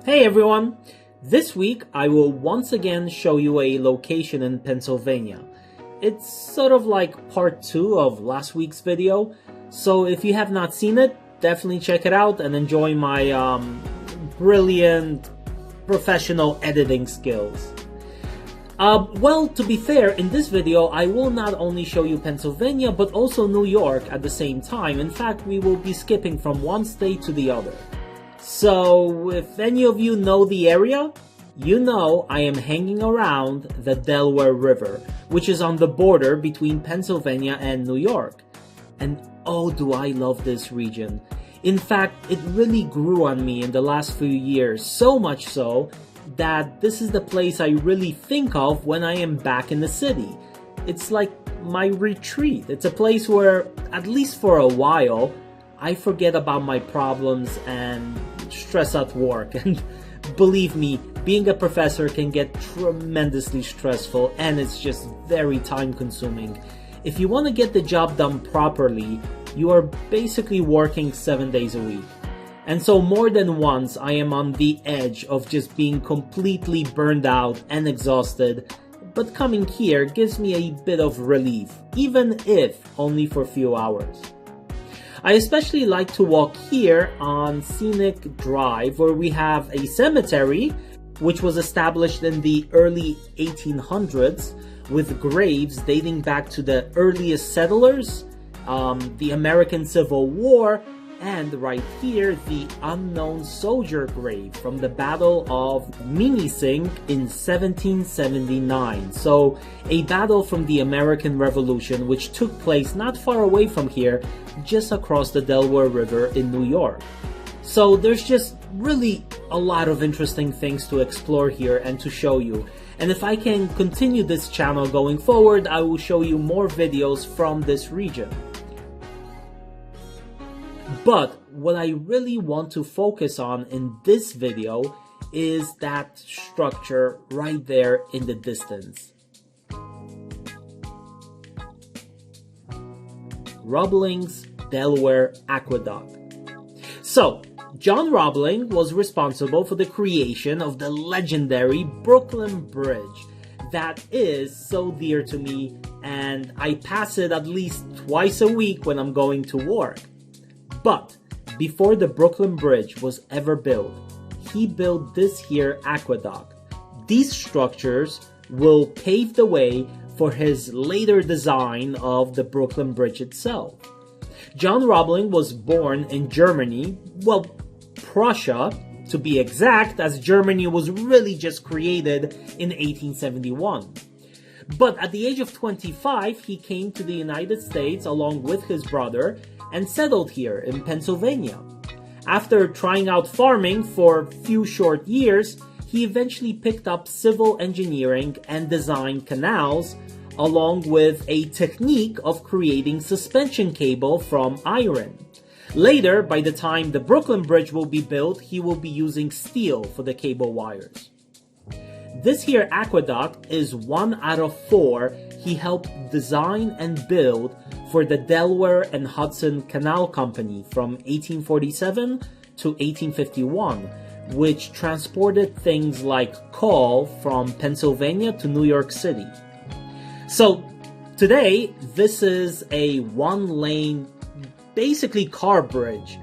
Hey everyone! This week I will once again show you a location in Pennsylvania. It's sort of like part 2 of last week's video, so if you have not seen it, definitely check it out and enjoy my brilliant professional editing skills. Well, to be fair, in this video I will not only show you Pennsylvania but also New York at the same time. In fact, we will be skipping from one state to the other. So, if any of you know the area, you know I am hanging around the Delaware River, which is on the border between Pennsylvania and New York. And oh, do I love this region. In fact, it really grew on me in the last few years, so much so that this is the place I really think of when I am back in the city. It's like my retreat. It's a place where, at least for a while, I forget about my problems and stress at work. And believe me, being a professor can get tremendously stressful and it's just very time consuming. If you want to get the job done properly, you are basically working 7 days a week. And so more than once I am on the edge of just being completely burned out and exhausted, but coming here gives me a bit of relief, even if only for a few hours. I especially like to walk here on Scenic Drive, where we have a cemetery which was established in the early 1800s with graves dating back to the earliest settlers, the American Civil War, and right here, the unknown soldier grave from the Battle of Minisink in 1779. So, a battle from the American Revolution which took place not far away from here, just across the Delaware River in New York. So there's just really a lot of interesting things to explore here and to show you. And if I can continue this channel going forward, I will show you more videos from this region. But what I really want to focus on in this video is that structure right there in the distance. Roebling's Delaware Aqueduct. So, John Roebling was responsible for the creation of the legendary Brooklyn Bridge that is so dear to me, and I pass it at least twice a week when I'm going to work. But before the Brooklyn Bridge was ever built, he built this here aqueduct. These structures will pave the way for his later design of the Brooklyn Bridge itself. John Roebling was born in Germany, well, Prussia to be exact, as Germany was really just created in 1871. But at the age of 25, he came to the United States along with his brother and settled here in Pennsylvania. After trying out farming for a few short years, he eventually picked up civil engineering and designed canals, along with a technique of creating suspension cable from iron. Later, by the time the Brooklyn Bridge will be built, he will be using steel for the cable wires. This here aqueduct is 1 out of 4 he helped design and build for the Delaware and Hudson Canal Company from 1847 to 1851, which transported things like coal from Pennsylvania to New York City. So today, this is a one-lane, basically car bridge,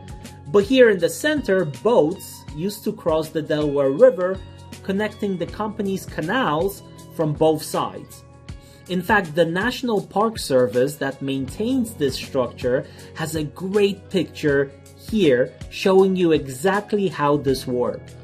but here in the center, boats used to cross the Delaware River, connecting the company's canals from both sides. In fact, the National Park Service that maintains this structure has a great picture here showing you exactly how this worked.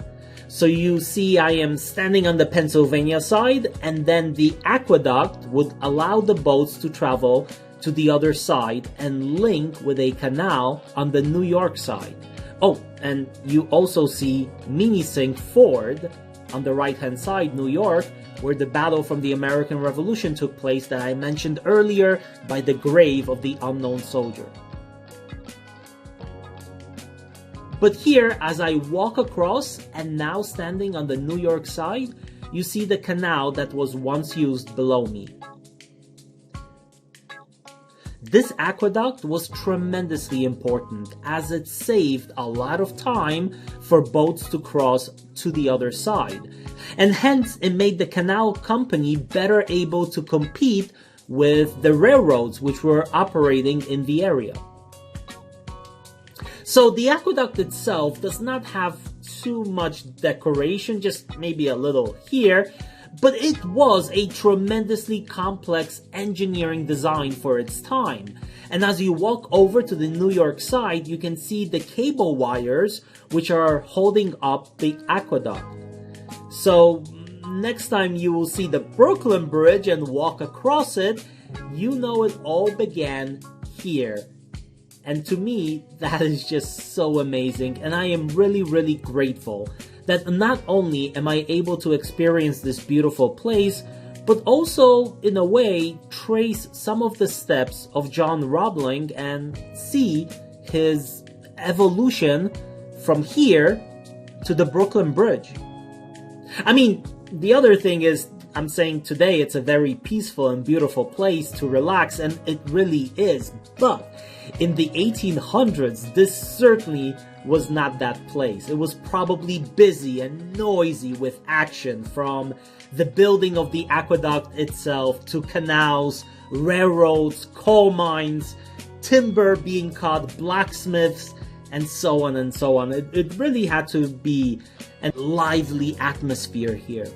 So you see I am standing on the Pennsylvania side, and then the aqueduct would allow the boats to travel to the other side and link with a canal on the New York side. Oh, and you also see Minisink Ford on the right-hand side, New York, where the battle from the American Revolution took place that I mentioned earlier by the grave of the unknown soldier. But here, as I walk across and now standing on the New York side, you see the canal that was once used below me. This aqueduct was tremendously important as it saved a lot of time for boats to cross to the other side, and hence it made the canal company better able to compete with the railroads which were operating in the area. So the aqueduct itself does not have too much decoration, just maybe a little here, but it was a tremendously complex engineering design for its time. And as you walk over to the New York side, you can see the cable wires which are holding up the aqueduct. So next time you will see the Brooklyn Bridge and walk across it, you know it all began here. And to me, that is just so amazing, and I am really, really grateful that not only am I able to experience this beautiful place, but also, in a way, trace some of the steps of John Roebling and see his evolution from here to the Brooklyn Bridge. I mean, the other thing is, I'm saying today it's a very peaceful and beautiful place to relax, and it really is, but in the 1800s, this certainly was not that place. It was probably busy and noisy with action, from the building of the aqueduct itself to canals, railroads, coal mines, timber being cut, blacksmiths, and so on and so on. It really had to be a lively atmosphere here.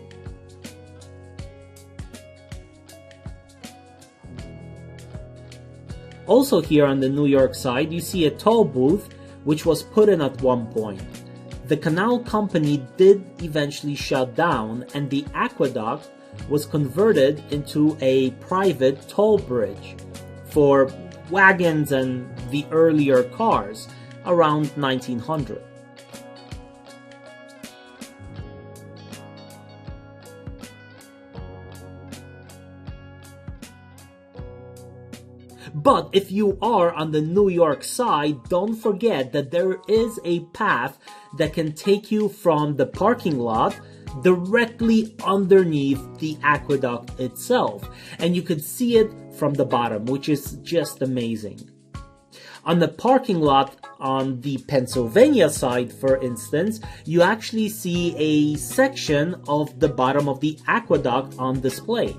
Also here on the New York side, you see a toll booth which was put in at one point. The canal company did eventually shut down, and the aqueduct was converted into a private toll bridge for wagons and the earlier cars around 1900. But if you are on the New York side, don't forget that there is a path that can take you from the parking lot directly underneath the aqueduct itself. And you can see it from the bottom, which is just amazing. On the parking lot on the Pennsylvania side, for instance, you actually see a section of the bottom of the aqueduct on display.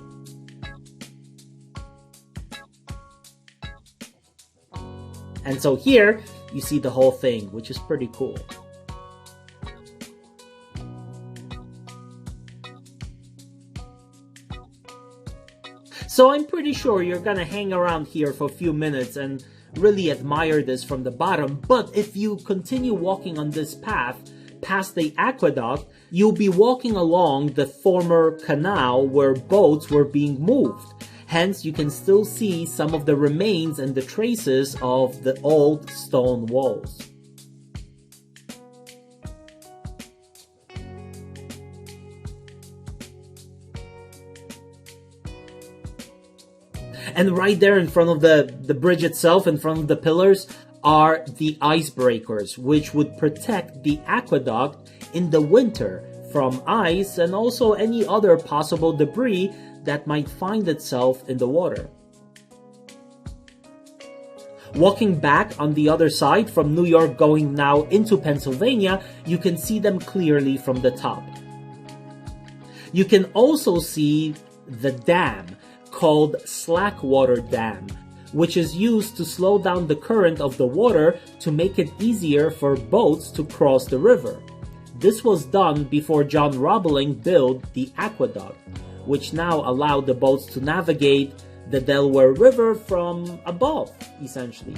And so here, you see the whole thing, which is pretty cool. So I'm pretty sure you're gonna hang around here for a few minutes and really admire this from the bottom, but if you continue walking on this path past the aqueduct, you'll be walking along the former canal where boats were being moved. Hence, you can still see some of the remains and the traces of the old stone walls. And right there in front of the bridge itself, in front of the pillars, are the icebreakers, which would protect the aqueduct in the winter from ice and also any other possible debris that might find itself in the water. Walking back on the other side from New York going now into Pennsylvania, you can see them clearly from the top. You can also see the dam called Slackwater Dam, which is used to slow down the current of the water to make it easier for boats to cross the river. This was done before John Roebling built the aqueduct, which now allowed the boats to navigate the Delaware River from above, essentially.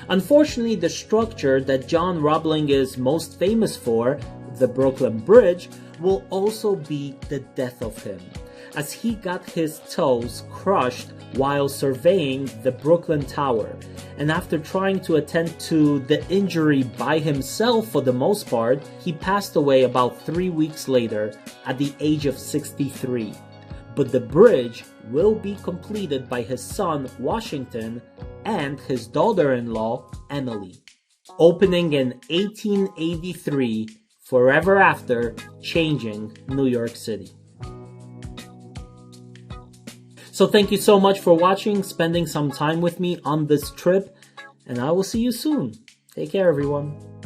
Unfortunately, the structure that John Roebling is most famous for, the Brooklyn Bridge, will also be the death of him, as he got his toes crushed while surveying the Brooklyn Tower, and after trying to attend to the injury by himself for the most part, he passed away about 3 weeks later at the age of 63. But the bridge will be completed by his son Washington and his daughter-in-law Emily, opening in 1883, forever after changing New York City. So thank you so much for watching, spending some time with me on this trip, and I will see you soon. Take care, everyone.